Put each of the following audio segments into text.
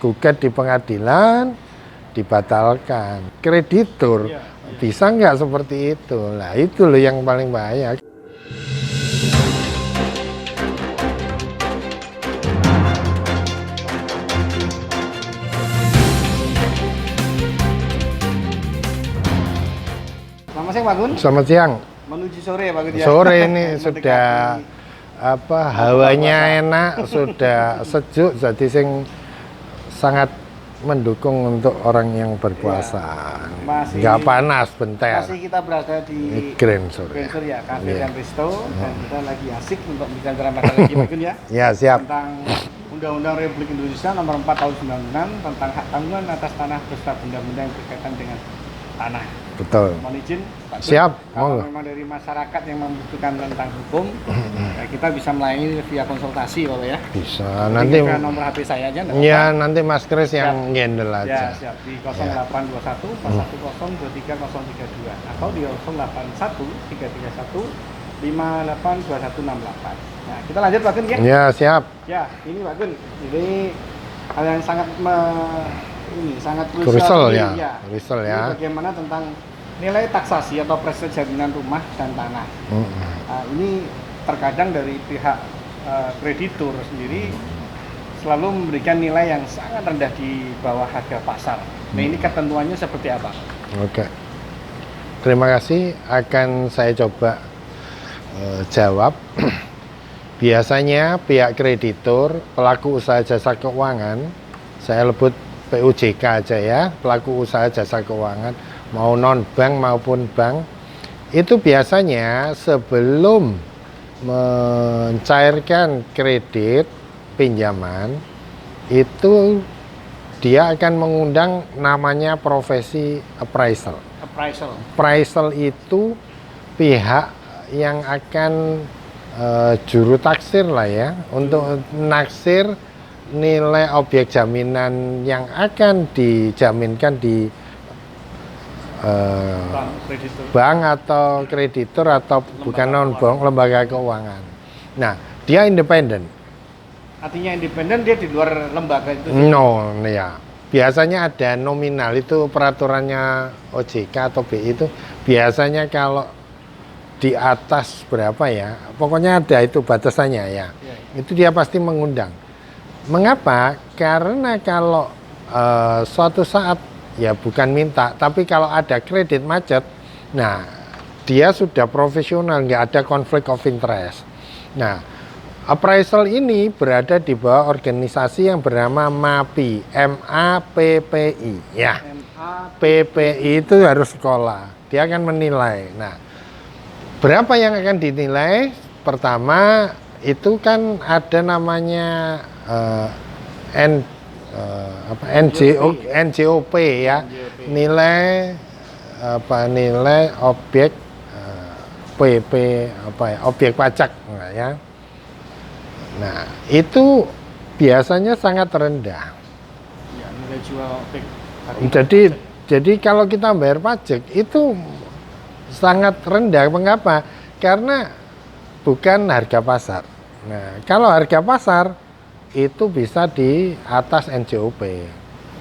gugat di pengadilan, dibatalkan. Kreditur bisa nggak seperti itu? Nah itu loh yang paling bahaya. Selamat siang Pak Gun. Selamat siang. Menuju sore ya Pak Gun ya. Sore ini sudah hawanya enak, sudah sejuk, jadi sangat mendukung untuk orang yang berpuasa. Nggak panas, bentar. Masih kita berada di Grand Surya Cafe dan Resto, dan kita lagi asik untuk bicara lagi Pak Gun ya. Ya siap. Tentang Undang-Undang Republik Indonesia Nomor 4 Tahun 96 tentang hak tanggungan atas tanah beserta benda-benda yang berkaitan dengan tanah. Betul. Mohon izin Pak Gun, Siap. kalau memang dari masyarakat yang membutuhkan tentang hukum, ya kita bisa melayani via konsultasi Bapak ya. Bisa. Nanti ke nomor HP saya aja. Ya, nanti Mas Kris yang ngendel Ya, aja. siap. Di 0821 410 23032 atau di 081 331 582168. Nah, kita lanjut Pak Gun ya. Ya, siap. Ya, ini Pak Gun. Ini hal yang sangat sangat Crucial ya. Crucial Ini ya. bagaimana tentang nilai taksasi atau presiden jaminan rumah dan tanah. Nah, ini terkadang dari pihak kreditur sendiri selalu memberikan nilai yang sangat rendah di bawah harga pasar. Nah, ini ketentuannya seperti apa? Oke. Terima kasih, akan saya coba jawab. Biasanya pihak kreditur, pelaku usaha jasa keuangan, saya lebut PUJK aja ya, pelaku usaha jasa keuangan, mau non-bank maupun bank, itu biasanya sebelum mencairkan kredit pinjaman, itu dia akan mengundang namanya profesi appraisal. Appraisal itu pihak yang akan juru taksir lah ya, untuk naksir nilai objek jaminan yang akan dijaminkan di bank atau kreditur atau bukan non-bank, lembaga keuangan. Nah, dia independen. Artinya independen, dia di luar lembaga itu? No, ya. Biasanya ada nominal, itu peraturannya OJK atau BI itu biasanya kalau di atas berapa ya, pokoknya ada itu batasannya ya. Itu dia pasti mengundang. Mengapa? Karena kalau suatu saat ya bukan minta, tapi kalau ada kredit macet, nah dia sudah profesional, nggak ada konflik of interest. Nah, appraisal ini berada di bawah organisasi yang bernama MAPI, MAPPI ya. PPI itu harus sekolah, dia akan menilai. Nah, berapa yang akan dinilai? Pertama itu kan ada namanya NJOP ya, nilai objek PP objek pajak ya. Nah, itu biasanya sangat rendah. Ya, nilai jual objek. Jadi kalau kita bayar pajak itu sangat rendah. Mengapa? Karena bukan harga pasar. Nah, kalau harga pasar itu bisa di atas NJOP.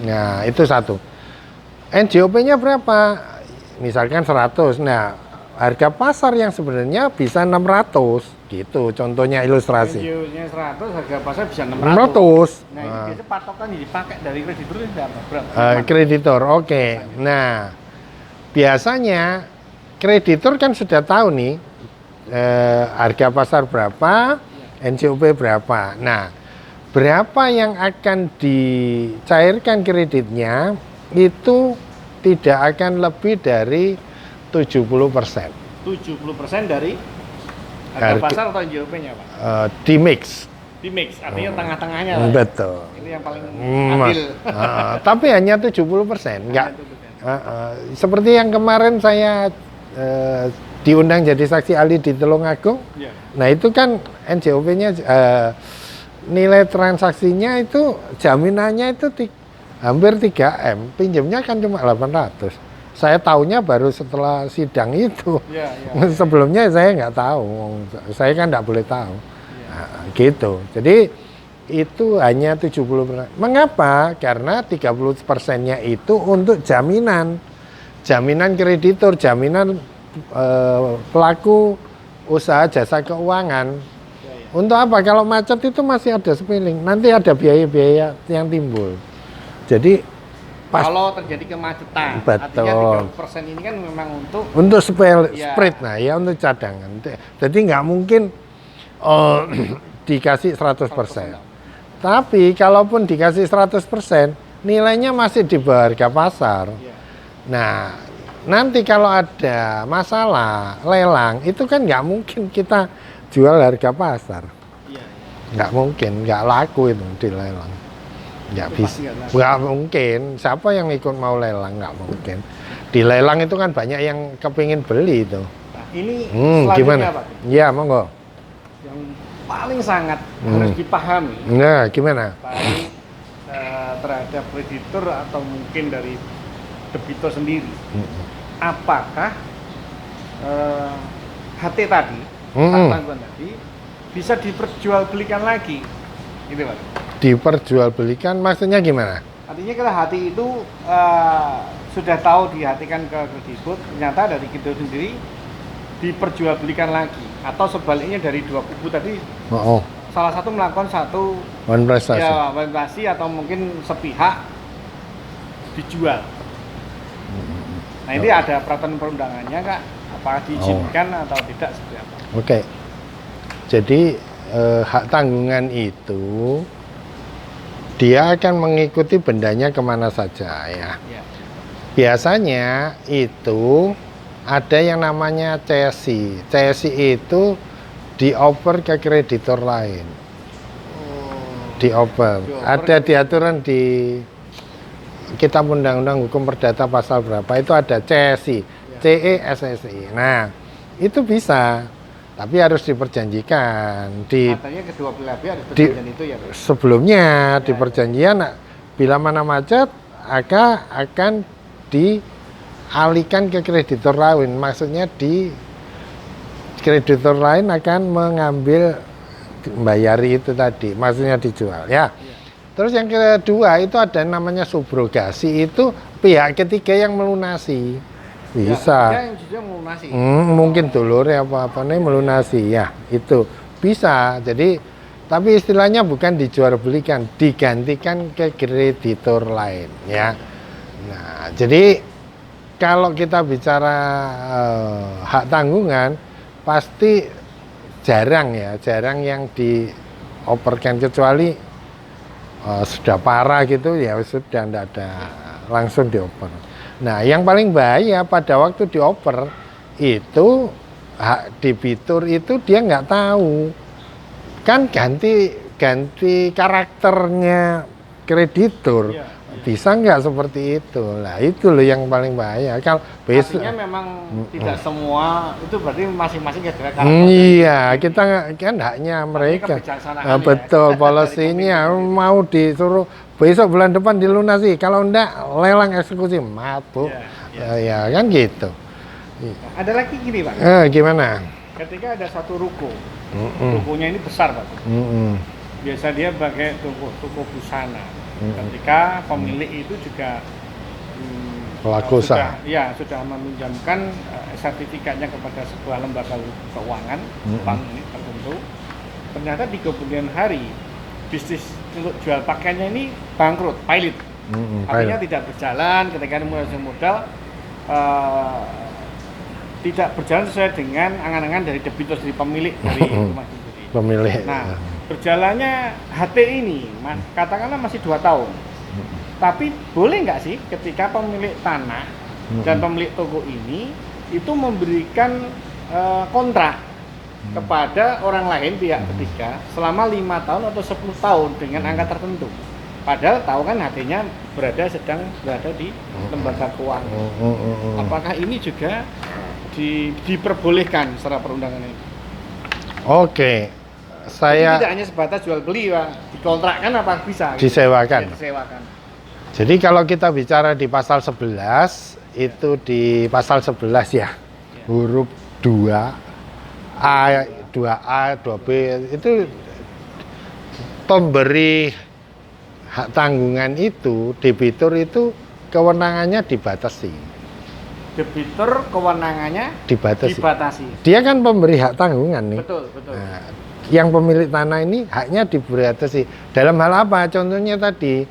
Nah, itu satu. NJOP-nya berapa? Misalkan 100. Nah, harga pasar yang sebenarnya bisa 600 gitu. Contohnya ilustrasi. NJOP-nya 100, harga pasar bisa 600. Nah, ini biasanya patokan yang dipakai dari kreditur itu berapa? Kreditur, oke. Nah, biasanya kreditur kan sudah tahu nih harga pasar berapa, NJOP berapa. Nah, berapa yang akan dicairkan kreditnya itu tidak akan lebih dari 70%. 70% dari harga pasar atau NJOP-nya, Pak? Di mix. Di mix, artinya tengah-tengahnya lah. Betul. Ini yang paling adil. Tapi hanya 70%. Enggak. Seperti yang kemarin saya diundang jadi saksi ahli di Tulungagung. Nah, itu kan NJOP-nya nilai transaksinya itu jaminannya itu hampir 3M, pinjamnya kan cuma 800. Saya tahunya baru setelah sidang itu. Sebelumnya saya nggak tahu, saya kan nggak boleh tahu. Nah, gitu. Jadi itu hanya 70%. Mengapa? Karena 30%-nya itu untuk jaminan. Jaminan kreditur, jaminan pelaku usaha jasa keuangan. Untuk apa? Kalau macet itu masih ada spilling, nanti ada biaya-biaya yang timbul. Jadi kalau terjadi kemacetan, betul. Artinya 30% ini kan memang untuk spread, nah ya untuk cadangan. Jadi nggak mungkin dikasih 100%. Tapi kalaupun dikasih 100%, nilainya masih di bawah harga pasar. Ya. Nah, nanti kalau ada masalah lelang, itu kan nggak mungkin kita jual harga pasar. Ya. Nggak mungkin, nggak laku itu di lelang. Nggak bisa, nggak mungkin. Siapa yang ikut mau lelang? Nggak mungkin. Di lelang itu kan banyak yang kepingin beli itu. Nah, ini selanjutnya gimana? Pak? Ya, monggo. Yang paling sangat harus dipahami. Nah, gimana? Baik terhadap kreditur atau mungkin dari debitur sendiri. Apakah HT tadi, tanggungan tadi, bisa diperjualbelikan lagi? Gitu Pak. Diperjualbelikan maksudnya gimana? Artinya kalau hati itu sudah tahu dihatikan ke kreditur, ternyata dari kreditur sendiri diperjualbelikan lagi, atau sebaliknya dari dua kubu tadi salah satu melakukan satu prestasi atau mungkin sepihak dijual. Nah ini ada peraturan perundangannya Kak, apakah diizinkan atau tidak seperti apa? Oke. Jadi hak tanggungan itu dia akan mengikuti bendanya kemana saja ya. Biasanya itu ada yang namanya cesi. Cesi itu dioper ke kreditor lain. Dioper. Ada diaturan di Kitab Undang-Undang Hukum Perdata pasal berapa itu ada cesi. CESSI. Nah, itu bisa. Tapi harus diperjanjikan. Katanya kedua belah pihak harus perjanjian itu ya. Sebelumnya di perjanjian bila mana macet akan dialihkan ke kreditor lain. Maksudnya di kreditor lain akan mengambil membayari itu tadi. Maksudnya dijual ya. Terus yang kedua itu ada yang namanya subrogasi, itu pihak ketiga yang melunasi. Bisa. Ya, yang juga melunasi. Mungkin dulur ya apa nih melunasi ya, itu bisa. Jadi tapi istilahnya bukan dijual belikan, digantikan ke kreditor lain ya. Nah, jadi kalau kita bicara hak tanggungan pasti jarang yang dioperkan, kecuali sudah parah gitu ya sudah tidak ada langsung dioper. Nah, yang paling bahaya pada waktu dioper itu hak debitur itu dia nggak tahu, kan ganti karakternya kreditur. Bisa nggak seperti itu? Nah, itu loh yang paling bahaya. Kalau artinya memang tidak semua itu berarti masing-masing ada karakter. Iya, kita kan haknya mereka. Nah, betul, polisinya mau disuruh besok bulan depan dilunasi. Kalau enggak lelang eksekusi mabuk. Ya kan gitu. Ada lagi gini Pak. Gimana? Ketika ada satu ruko, rukonya ini besar Pak. Biasa dia pakai toko busana. Ketika pemilik itu juga pelaku usaha, sudah meminjamkan sertifikatnya kepada sebuah lembaga keuangan, bank ini tertentu. Ternyata di kemudian hari bisnis untuk jual pakaiannya ini bangkrut, pilot. Artinya tidak berjalan ketika mulai modal tidak berjalan sesuai dengan angan-angan dari debitur dari pemilik dari rumah itu sendiri. Pemilik. Nah, berjalannya HT ini, katakanlah masih 2 tahun. Tapi boleh nggak sih ketika pemilik tanah dan pemilik toko ini itu memberikan kontrak kepada orang lain pihak ketiga selama 5 tahun atau 10 tahun dengan angka tertentu? Padahal tahu kan HT-nya sedang berada di lembaga keuangan. Apakah ini juga diperbolehkan secara perundangan ini? Oke. Saya tidak hanya sebatas jual beli, Pak. Dikontrakkan apa bisa? Disewakan. Ya, disewakan. Jadi kalau kita bicara di pasal 11, itu di pasal 11 ya. Huruf 2A, 2A, 2B itu pemberi hak tanggungan itu, debitur itu kewenangannya dibatasi. Debitur kewenangannya dibatasi. Dia kan pemberi hak tanggungan nih. Betul, betul. Nah, yang pemilik tanah ini haknya dibatasi. Dalam hal apa? Contohnya tadi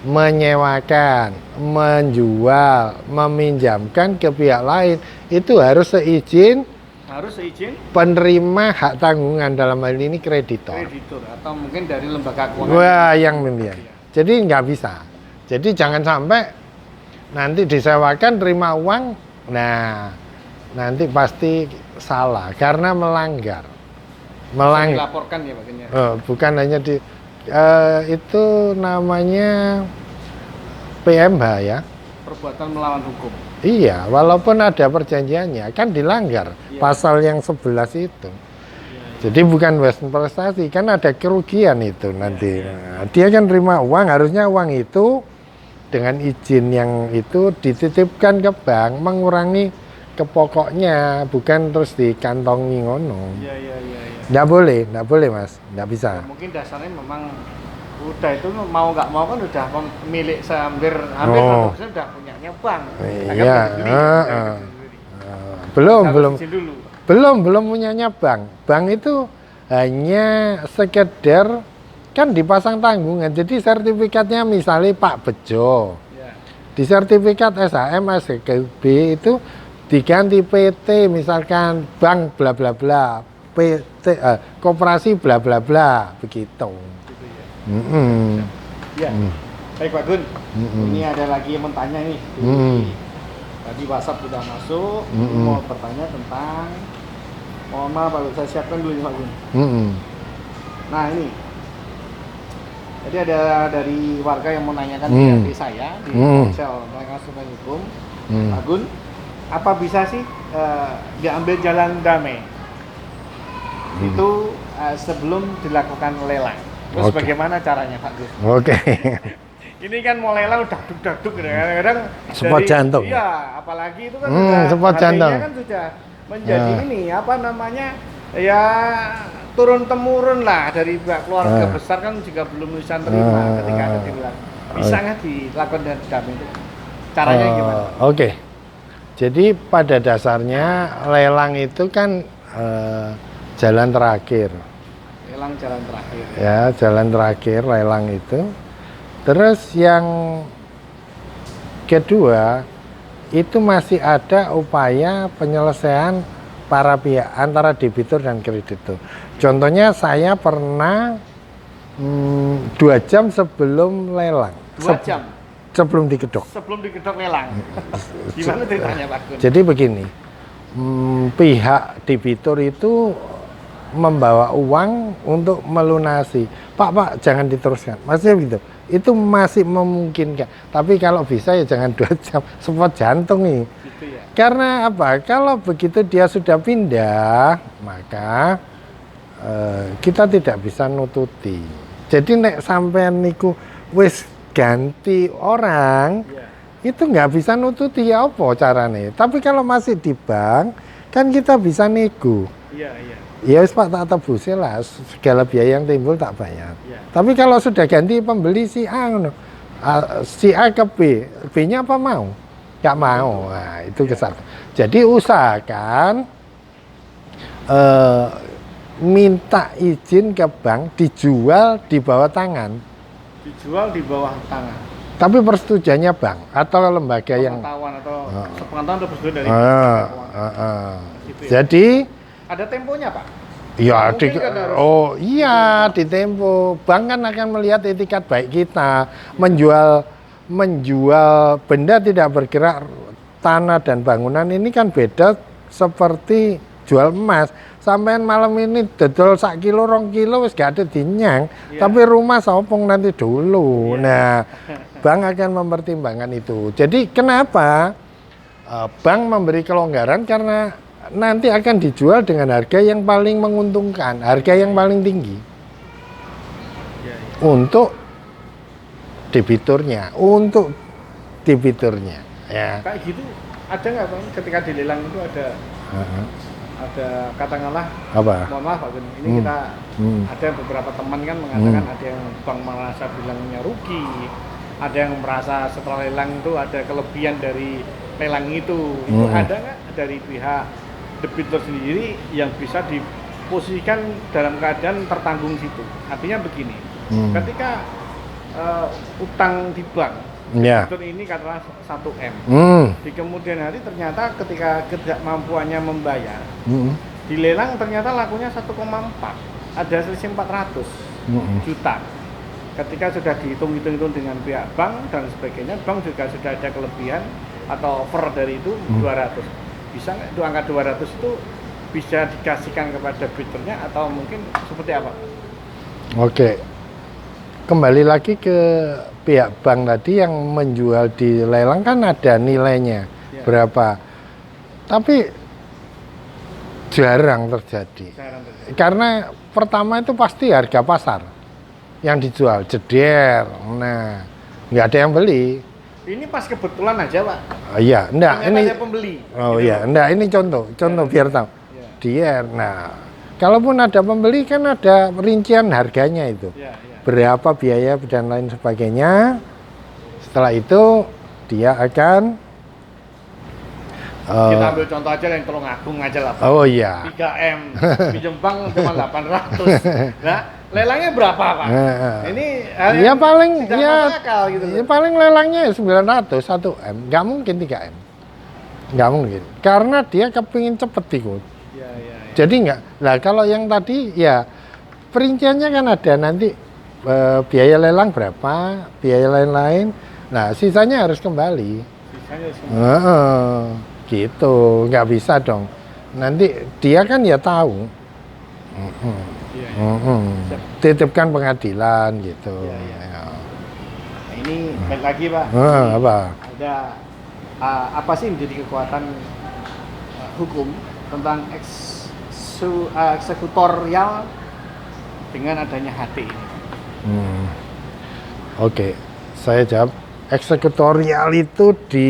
menyewakan, menjual, meminjamkan ke pihak lain itu harus seizin penerima hak tanggungan, dalam hal ini kreditor atau mungkin dari lembaga keuangan. Wah, yang miliar. Jadi nggak bisa. Jadi jangan sampai nanti disewakan terima uang, nah nanti pasti salah karena melanggar. Dilaporkan ya Pak. Bukan hanya itu namanya PMH ya. Perbuatan melawan hukum. Iya, walaupun ada perjanjiannya kan dilanggar pasal yang 11 itu. Jadi bukan prestasi, kan ada kerugian itu nanti. Nah, dia kan terima uang, harusnya uang itu dengan izin yang itu dititipkan ke bank, mengurangi ke pokoknya, bukan terus dikantongi ngono. Iya. Nggak boleh Mas, nggak bisa. Mungkin dasarnya memang udah itu mau nggak mau kan udah milik hampir 100% udah punyanya bank. Iya. Belum punyanya bank. Bank itu hanya sekedar kan dipasang tanggungan. Jadi sertifikatnya misalnya Pak Bejo. Di sertifikat SHM SGB itu diganti PT, misalkan bank bla bla bla, PT koperasi bla bla bla, begitu. Ya. Baik Pak Gun. Ini ada lagi yang bertanya nih. Tadi WhatsApp sudah masuk, mau bertanya tentang, mohon maaf Pak Gun, saya siapkan dulu Pak Gun. Nah ini, jadi ada dari warga yang mau nanyakan di saya di Ponsel Konsultan Hukum, Pak Gun, apa bisa sih diambil jalan damai itu sebelum dilakukan lelang? Terus bagaimana caranya Pak Gun? Ini kan mau lelang udah duk-duk kadang-kadang spot jantung. Iya, apalagi itu kan spot jantung. kan sudah menjadi ini apa namanya? Ya turun temurun lah dari pihak keluarga besar kan juga belum bisa terima ketika ada dilelang. Bisa nggak dilakukan dengan damai itu? Caranya gimana? Jadi pada dasarnya lelang itu kan jalan terakhir. Lelang jalan terakhir. Ya, jalan terakhir lelang itu. Terus yang kedua, itu masih ada upaya penyelesaian para pihak antara debitur dan kreditur. Contohnya saya pernah 2 jam sebelum lelang. 2 jam? Sebelum dikedok. Sebelum dikedok lelang. Gimana ceritanya Pak Gun? Jadi begini, pihak debitur itu membawa uang untuk melunasi. Pak, jangan diteruskan. Maksudnya begitu. Itu masih memungkinkan. Tapi kalau bisa ya jangan 2 jam. Spot jantung nih. Gitu ya? Karena apa? Kalau begitu dia sudah pindah, maka kita tidak bisa nututi. Jadi nek sampean niku wis ganti orang, itu nggak bisa nututi ya apa carane. Tapi kalau masih di bank, kan kita bisa nego. Ya wis Pak, tak tebusin lah, segala biaya yang timbul tak bayar. Tapi kalau sudah ganti pembeli si A, si A ke B, B-nya apa mau? Nggak mau, nah itu kesalahan. Jadi usahakan minta izin ke bank dijual di bawah tangan. Dijual di bawah tangan. Tapi persetujuannya bank atau lembaga yang sepengetahuan atau persetujuan dari gitu ya. Jadi ada temponya Pak? Ya, iya di tempo. Bank kan akan melihat etikat baik kita, menjual benda tidak bergerak, tanah dan bangunan ini kan beda seperti jual emas. Sampean malam ini dodol 1 kilo 2 kilo wis gak ada dinyang, tapi rumah sopong nanti dulu. Nah, bank akan mempertimbangkan itu. Jadi kenapa bank memberi kelonggaran? Karena nanti akan dijual dengan harga yang paling menguntungkan, harga yang paling tinggi untuk debiturnya, ya. Kayak gitu ada nggak Bang? Ketika dilelang itu ada katakanlah apa? Mohon maaf Pak Gun, ini kita Ada beberapa teman kan mengatakan ada yang bank merasa bilangnya rugi, ada yang merasa setelah lelang itu ada kelebihan dari lelang itu. Itu ada nggak dari pihak debitur sendiri yang bisa diposisikan dalam keadaan tertanggung situ? Artinya begini, ketika utang di bank, debitur ini katakanlah 1 M. Di kemudian hari ternyata ketika ketidakmampuannya membayar, dilelang ternyata lakunya 1,4, ada selisih 400 juta. Ketika sudah dihitung-hitung dengan pihak bank dan sebagainya, bank juga sudah ada kelebihan atau over dari itu 200. Bisa nggak itu angka 200 itu bisa dikasihkan kepada debiturnya atau mungkin seperti apa? Oke. Kembali lagi ke pihak bank tadi yang menjual di lelang kan ada nilainya berapa. Tapi jarang terjadi. Karena pertama itu pasti harga pasar yang dijual, jeder. Nah, nggak ada yang beli. Ini pas kebetulan aja, Pak. Iya, enggak ini ada pembeli. Oh gitu iya, enggak ini contoh biar tahu. Jeder. Nah, kalaupun ada pembeli kan ada rincian harganya itu. Berapa biaya dan lain sebagainya. Setelah itu dia akan kita ambil contoh aja yang Tulungagung aja lah, Pak. Oh iya. 3M, pinjam bank cuma 800. Nah, lelangnya berapa, Pak? Ini ya paling ya, akal, gitu, ya paling lelangnya 900 1 M. Nggak mungkin 3 M. Nggak mungkin. Karena dia kepingin cepet ikut. Ya. Jadi nggak. Nah, kalau yang tadi ya perinciannya kan ada nanti biaya lelang berapa, biaya lain-lain. Nah, sisanya harus kembali. Gitu, nggak bisa dong. Nanti dia kan ya tahu. Titipkan pengadilan gitu. Nah, ini balik lagi, Pak. Apa? Ada apa sih menjadi kekuatan hukum tentang eksekutorial dengan adanya HT ini? Oke, saya jawab. Eksekutorial itu di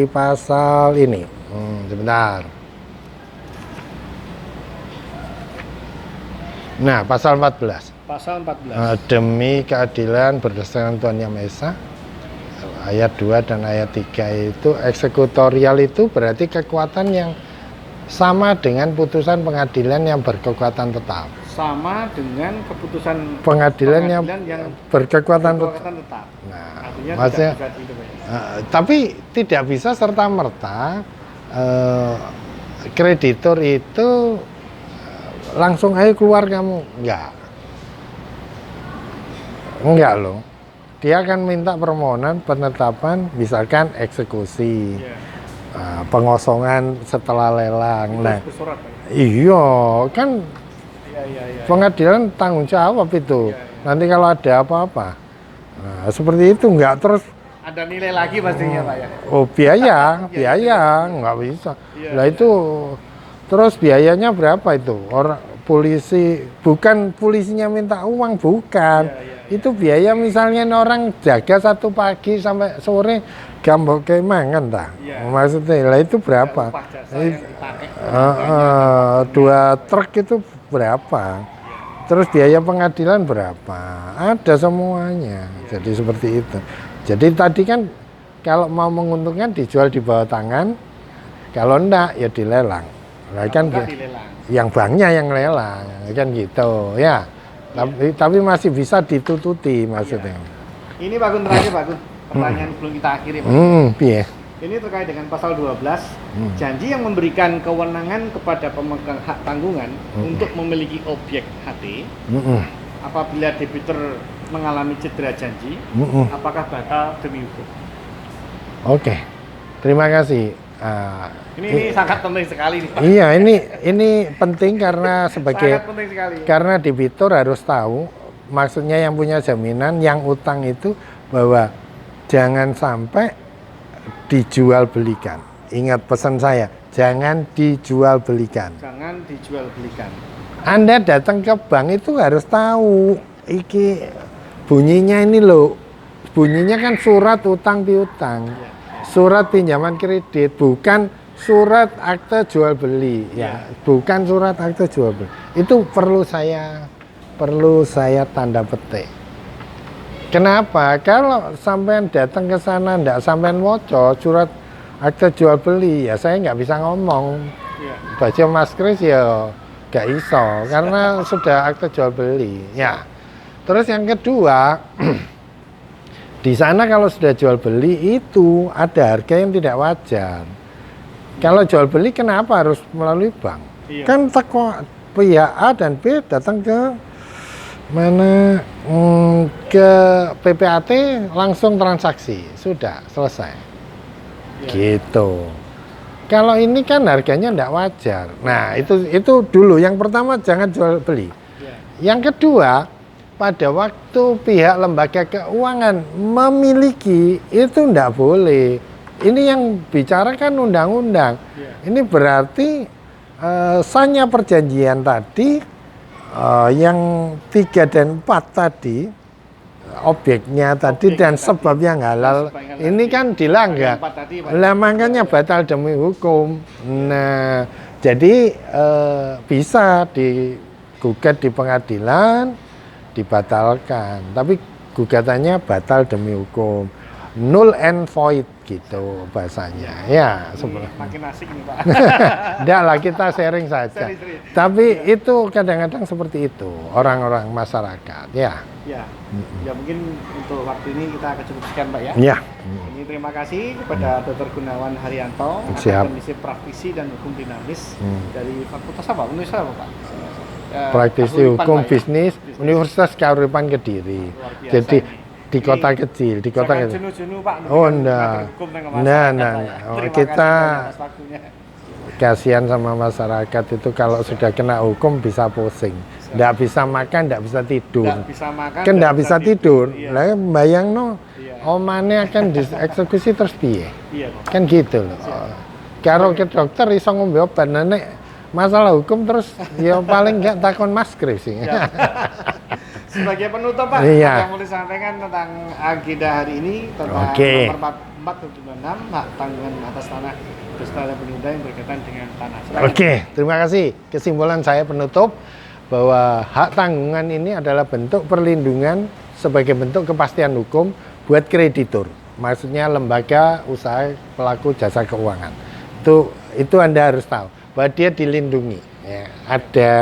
pasal ini. Sebentar. Nah, pasal 14. Pasal 14. Demi keadilan berdasarkan Tuhan Yang Maha Esa. Ayat 2 dan ayat 3 itu eksekutorial itu berarti kekuatan yang sama dengan putusan pengadilan yang berkekuatan tetap. Sama dengan keputusan pengadilan yang berkekuatan tetap. Nah, artinya maksudnya, tidak bisa tapi tidak bisa serta-merta kreditur itu langsung ayo keluar kamu. Enggak loh. Dia akan minta permohonan penetapan, misalkan eksekusi, pengosongan setelah lelang. Nah, iya kan. Pengadilan tanggung jawab itu. Nanti kalau ada apa-apa, nah, seperti itu enggak terus. Ada nilai lagi pastinya, Pak ya. Oh biaya nggak bisa. Lah itu terus biayanya berapa itu? Orang polisi bukan polisinya minta uang bukan. Itu biaya misalnya orang jaga 1 pagi sampai sore gambok kemangan dah. Maksudnya lah itu berapa? 2 truk itu berapa? Terus biaya pengadilan berapa? Ada semuanya. Jadi seperti itu. Jadi tadi kan kalau mau menguntungkan dijual di bawah tangan, kalau enggak ya dilelang. Nah, kan yang banknya yang lelang, kan gitu ya. Tapi masih bisa ditututi maksudnya. Ini Pak Gun terakhir, Pak Gun. Pertanyaan sebelum kita akhiri, Pak. Ini terkait dengan pasal 12, janji yang memberikan kewenangan kepada pemegang hak tanggungan untuk memiliki objek HT, apabila debitur mengalami cedera janji, apakah batal demi hukum? Oke, terima kasih. Ini sangat penting sekali nih, Pak. Iya, ini penting karena sebagai sangat penting sekali. Karena debitur harus tahu, maksudnya yang punya jaminan, yang utang itu bahwa jangan sampai dijual belikan. Ingat pesan saya, jangan dijual belikan. Jangan dijual belikan. Anda datang ke bank itu harus tahu, iki bunyinya ini loh, bunyinya kan surat utang piutang, surat pinjaman kredit, bukan surat akte jual beli, bukan surat akte jual beli. Itu perlu saya perlu saya tanda petik. Kenapa? Kalau sampean datang ke sana ndak sampean woco surat akte jual beli, ya saya nggak bisa ngomong. Iya. Baca Mas Kris ya nggak iso karena sudah akte jual beli. Ya. Terus yang kedua, di sana kalau sudah jual beli itu ada harga yang tidak wajar. Kalau jual beli kenapa harus melalui bank? Iya. Kan teko pihak A dan B datang ke mana ke PPAT langsung transaksi, sudah selesai. Iya. Gitu. Kalau ini kan harganya tidak wajar. Nah, itu dulu. Yang pertama jangan jual beli. Iya. Yang kedua, pada waktu pihak lembaga keuangan memiliki itu tidak boleh. Ini yang bicarakan undang-undang. Iya. Ini berarti sanya perjanjian tadi yang 3 dan 4 tadi objeknya tadi dan sebab yang halal ini kan dilanggar. Lah makanya batal demi hukum. Nah, jadi bisa digugat di pengadilan dibatalkan, tapi gugatannya batal demi hukum, null and void gitu bahasanya. Ya, makin asik nih Pak. Enggak lah, kita sharing saja. Tapi itu kadang-kadang seperti itu orang-orang masyarakat. Ya. Ya. Ya mungkin untuk waktu ini kita akan cukup sekian Pak ya. Ya. Ini terima kasih kepada Dr. Gunawan Haryanto, Siap. akademisi praktisi dan hukum dinamis dari Fakultas apa? Universitas apa Pak? Praktisi hukum bisnis Universitas Kauripan Kediri. Jadi di kota kecil, di kota kecil. Jenuh-jenuh Pak. Oh enggak. Nah, kita kasihan sama masyarakat itu kalau sudah kena hukum bisa pusing. Nggak bisa makan, nggak bisa tidur. Nggak bisa makan, kan nggak bisa tidur. Iya. Lah bayang no, Iya. omane akan dieksekusi terus piye? Iya Pak. Kan gitu loh. Karo ke dokter iso ngombe obat, nek masalah hukum terus ya paling nggak takon Mas Kris sih. Ya. Sebagai penutup Pak, Iya. yang mau disampaikan tentang agenda hari ini tentang Oke. nomor 426 hak tanggungan atas tanah dan penunda yang berkaitan dengan tanah. Silakan. Oke, terima kasih. Kesimpulan saya penutup bahwa hak tanggungan ini adalah bentuk perlindungan sebagai bentuk kepastian hukum buat kreditur. Maksudnya lembaga usaha pelaku jasa keuangan. Itu Anda harus tahu bahwa dia dilindungi. Ya, ada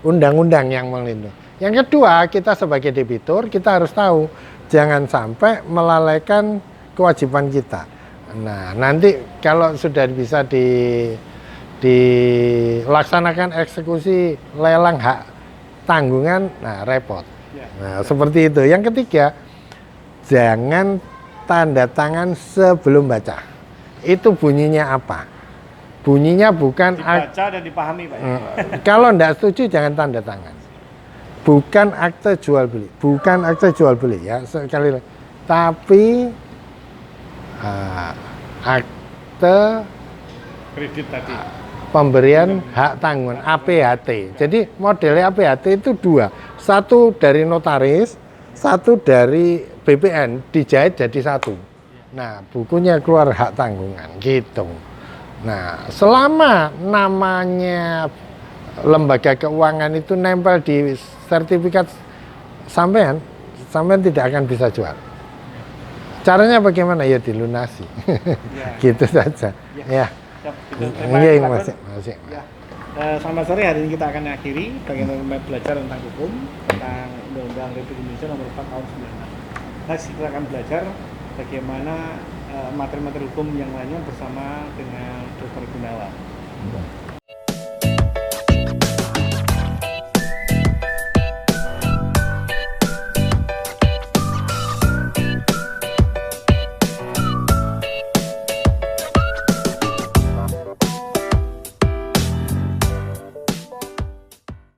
undang-undang yang melindungi. Yang kedua, kita sebagai debitur kita harus tahu jangan sampai melalaikan kewajiban kita. Nah, nanti kalau sudah bisa dilaksanakan eksekusi lelang hak tanggungan, nah repot. Nah, seperti itu. Yang ketiga, jangan tanda tangan sebelum baca. Itu bunyinya apa? Bunyinya bukan dibaca dan dipahami Pak. Kalau tidak setuju jangan tanda tangan. Bukan akte jual beli, bukan akte jual beli ya sekali lagi. Tapi akte Kredit tadi. Pemberian hak tanggungan APHT. Jadi modelnya APHT itu dua, satu dari notaris, satu dari BPN dijahit jadi satu. Nah, bukunya keluar hak tanggungan gitu. Nah, selama namanya lembaga keuangan itu nempel di sertifikat sampean tidak akan bisa jual. Caranya bagaimana? Ya dilunasi. Ya. Gitu saja. Ya. Iya, masih. Ya. Selamat sore, hari ini kita akan akhiri bagaimana belajar tentang hukum tentang Undang-Undang Republik Indonesia Nomor 4 Tahun 96. Next kita akan belajar bagaimana materi-materi hukum yang lainnya bersama dengan Dr. Gunawan.